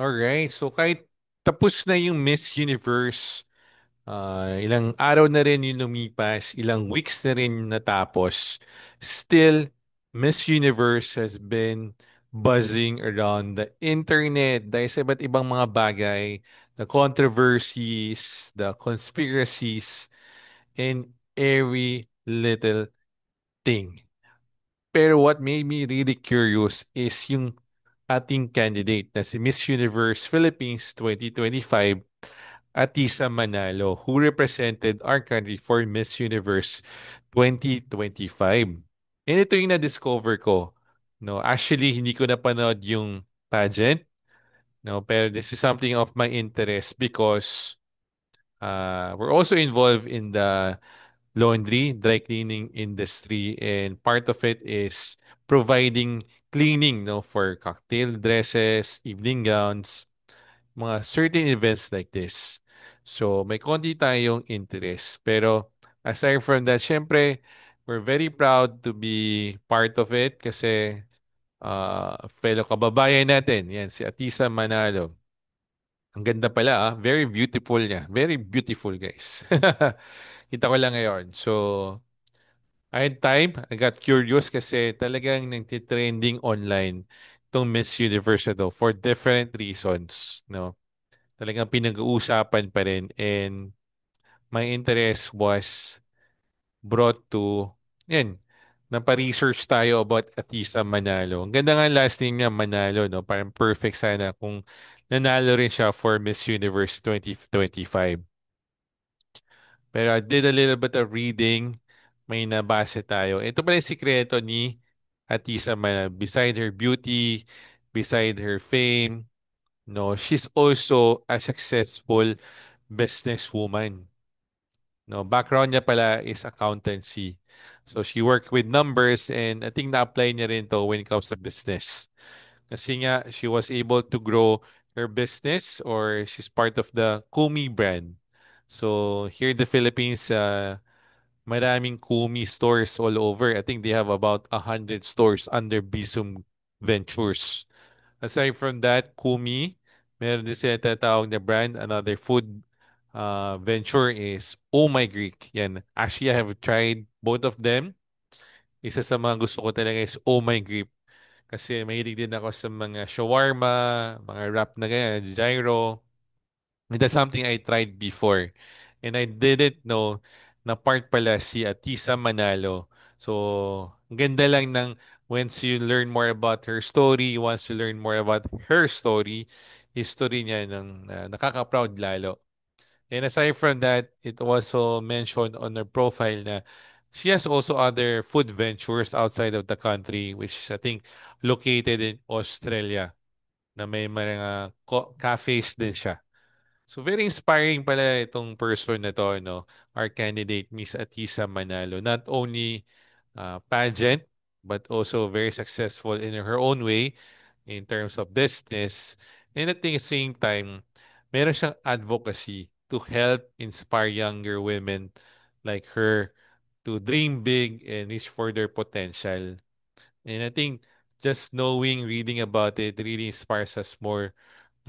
Alright, so kahit tapos na yung Miss Universe, ilang araw na rin yung lumipas, ilang weeks na rin natapos, still, Miss Universe has been buzzing around the internet dahil sa iba't ibang mga bagay, the controversies, the conspiracies, and every little thing. Pero what made me really curious is yung ating candidate na si Miss Universe Philippines 2025, Atisa Manalo, who represented our country for Miss Universe 2025. And ito yung na-discover ko. No, actually, hindi ko napanood yung pageant. No, pero this is something of my interest because we're also involved in the laundry, dry cleaning industry, and part of it is providing cleaning, no, for cocktail dresses, evening gowns, mga certain events like this. So, may konti tayong interest. Pero, aside from that, syempre, we're very proud to be part of it kasi fellow kababayan natin, yan, si Atisa Manalo. Ang ganda pala, ah. Very beautiful niya. Very beautiful, guys. Kita ko lang ngayon. So, I had time, I got curious kasi talagang nagtitrending online itong Miss Universe na to for different reasons, no? Talagang pinag-uusapan pa rin and my interest was brought to, yan, napa-research tayo about Atisa Manalo. Ang ganda nga last name niya, Manalo, no? Parang perfect sana kung nanalo rin siya for Miss Universe 2025. Pero I did a little bit of reading. May nabasa tayo. Ito pala yung sikreto ni Atisa Manalo. Beside her beauty, beside her fame, no, she's also a successful businesswoman. No, background niya pala is accountancy. So she worked with numbers and I think na-apply niya rin to when it comes to business. Kasi nga, she was able to grow her business or she's part of the Kumi brand. So here in the Philippines, maraming Kumi stores all over. I think they have about 100 stores under Bisum Ventures. Aside from that, Kumi, meron din sila tatawag na brand. Another food venture is Oh My Greek. Yan. Actually, I have tried both of them. Isa sa mga gusto ko talaga is Oh My Greek. Kasi mahilig din ako sa mga shawarma, mga wrap na ganyan, gyro. And that's something I tried before. And I didn't know na part pala si Atisa Manalo. So, ang ganda lang ng once you learn more about her story, once you learn more about her story, history niya ng nakaka-proud lalo. And aside from that, it also mentioned on her profile na she has also other food ventures outside of the country, which is, I think, located in Australia, na may mga cafes din siya. So very inspiring pala itong person na to, no? Our candidate, Miss Atisa Manalo. Not only pageant, but also very successful in her own way in terms of business. And at the same time, meron siyang advocacy to help inspire younger women like her to dream big and reach for their potential. And I think just knowing, reading about it really inspires us more,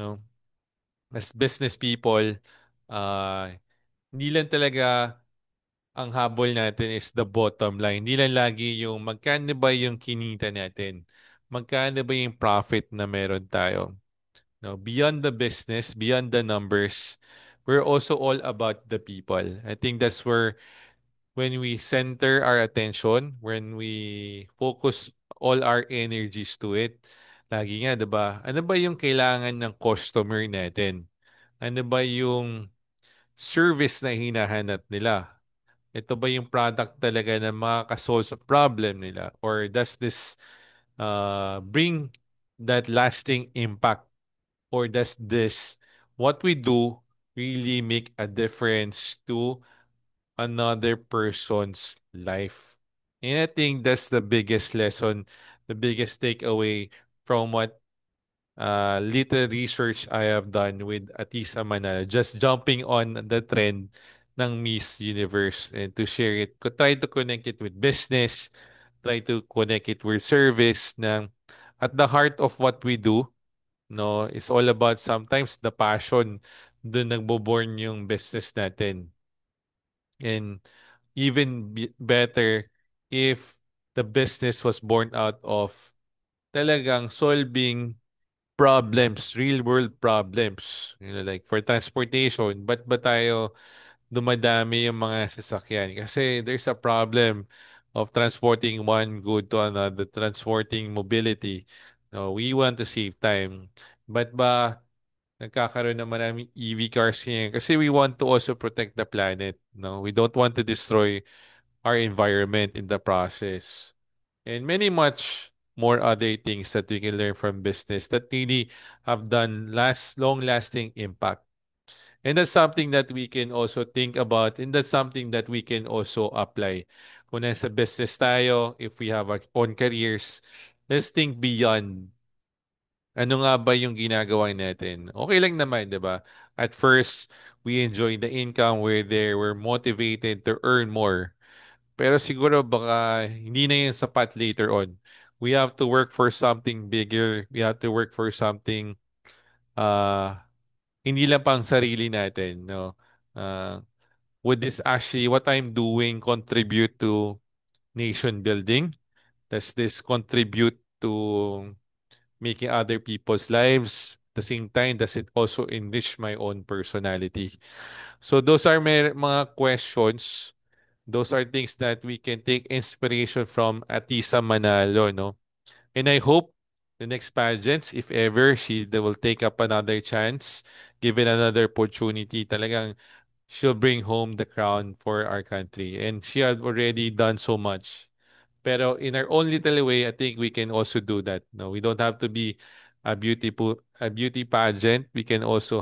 no? As business people, uh, hindi lang talaga ang habol natin is the bottom line. Hindi lang lagi yung magkano ba yung kinita natin. Magkano ba yung profit na meron tayo. No, beyond the business, beyond the numbers, we're also all about the people. I think that's where when we center our attention, when we focus all our energies to it, lagi nga, 'di ba? Ano ba yung kailangan ng customer natin? Ano ba yung service na hinahanap nila? Ito ba yung product talaga na makakasolve sa problem nila? Or does this bring that lasting impact? Or does this, what we do, really make a difference to another person's life? And I think that's the biggest lesson, the biggest takeaway from what little research I have done with Atisa Manalo, just jumping on the trend ng Miss Universe and to share it. Try to connect it with business, try to connect it with service na at the heart of what we do, no? It's all about sometimes the passion doon nagbo-born yung business natin. And even better if the business was born out of talagang solving problems, real world problems. Like for transportation, ba't ba tayo dumadami yung mga sasakyan? Kasi there's a problem of transporting one good to another, transporting mobility. No, we want to save time. Ba't ba nagkakaroon ng maraming EV cars ngayon? Kasi we want to also protect the planet. No, we don't want to destroy our environment in the process. And many much more other things that we can learn from business that really have done long lasting impact. And that's something that we can also think about, and that's something that we can also apply. Kung nasa business tayo, if we have our own careers, let's think beyond. Ano nga ba yung ginagawa natin? Okay lang naman, di ba? At first, we enjoy the income, we're there, we're motivated to earn more. Pero siguro baka hindi na yun sapat later on. We have to work for something bigger. We have to work for something uh hindi lang pang sarili natin, no? Uh, would this actually what I'm doing contribute to nation building? Does this contribute to making other people's lives? At the same time, does it also enrich my own personality? So those are mga questions. Those are things that we can take inspiration from Atisa Manalo, no? And I hope the next pageants, if ever they will take up another chance, given another opportunity, talagang she'll bring home the crown for our country. And she had already done so much. Pero in our own little way, I think we can also do that. No, we don't have to be a beauty pageant. We can also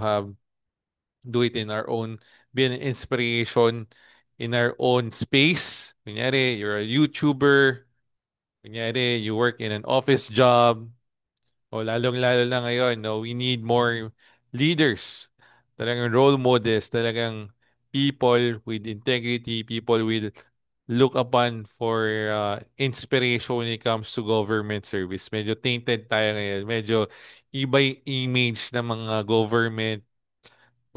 do it in our own, be an inspiration in our own space. Kunyari, you're a YouTuber. Kunyari, you work in an office job. O lalong-lalo na ngayon, no, we need more leaders. Talagang role models, talagang people with integrity, people will look upon for inspiration when it comes to government service. Medyo tainted tayo ngayon. Medyo iba yung image ng mga government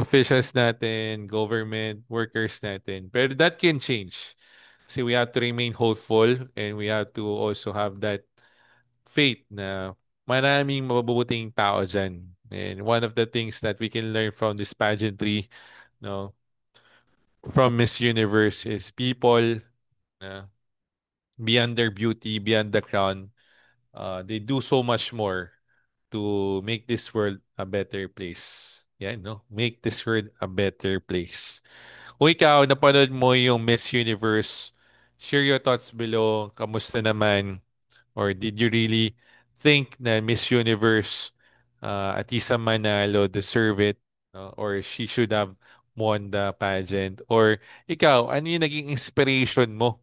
officials natin, government workers natin. Pero that can change. Kasi we have to remain hopeful and we have to also have that faith na maraming mabubuting tao dyan. And one of the things that we can learn from this pageantry, no, from Miss Universe is people na beyond their beauty, beyond the crown, they do so much more to make this world a better place. Yeah, no? Make this world a better place. Kung ikaw, napanood mo yung Miss Universe, share your thoughts below. Kamusta naman? Or did you really think na Miss Universe Atisa Manalo deserve it? No? Or she should have won the pageant? Or ikaw, ano yung naging inspiration mo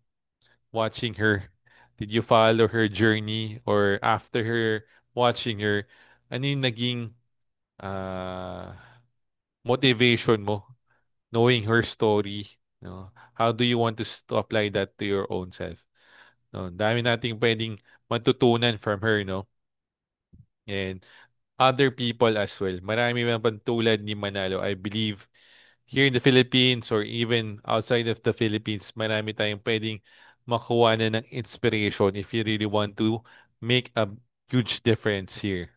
watching her? Did you follow her journey? Or after her watching her, ano yung naging uh, motivation mo knowing her story? No? How do you want to apply that to your own self? No, dami nating pwedeng matutunan from her, no? And other people as well. Marami naman tulad ni Manalo. I believe here in the Philippines or even outside of the Philippines, marami tayong pwedeng makuha na ng inspiration if you really want to make a huge difference here.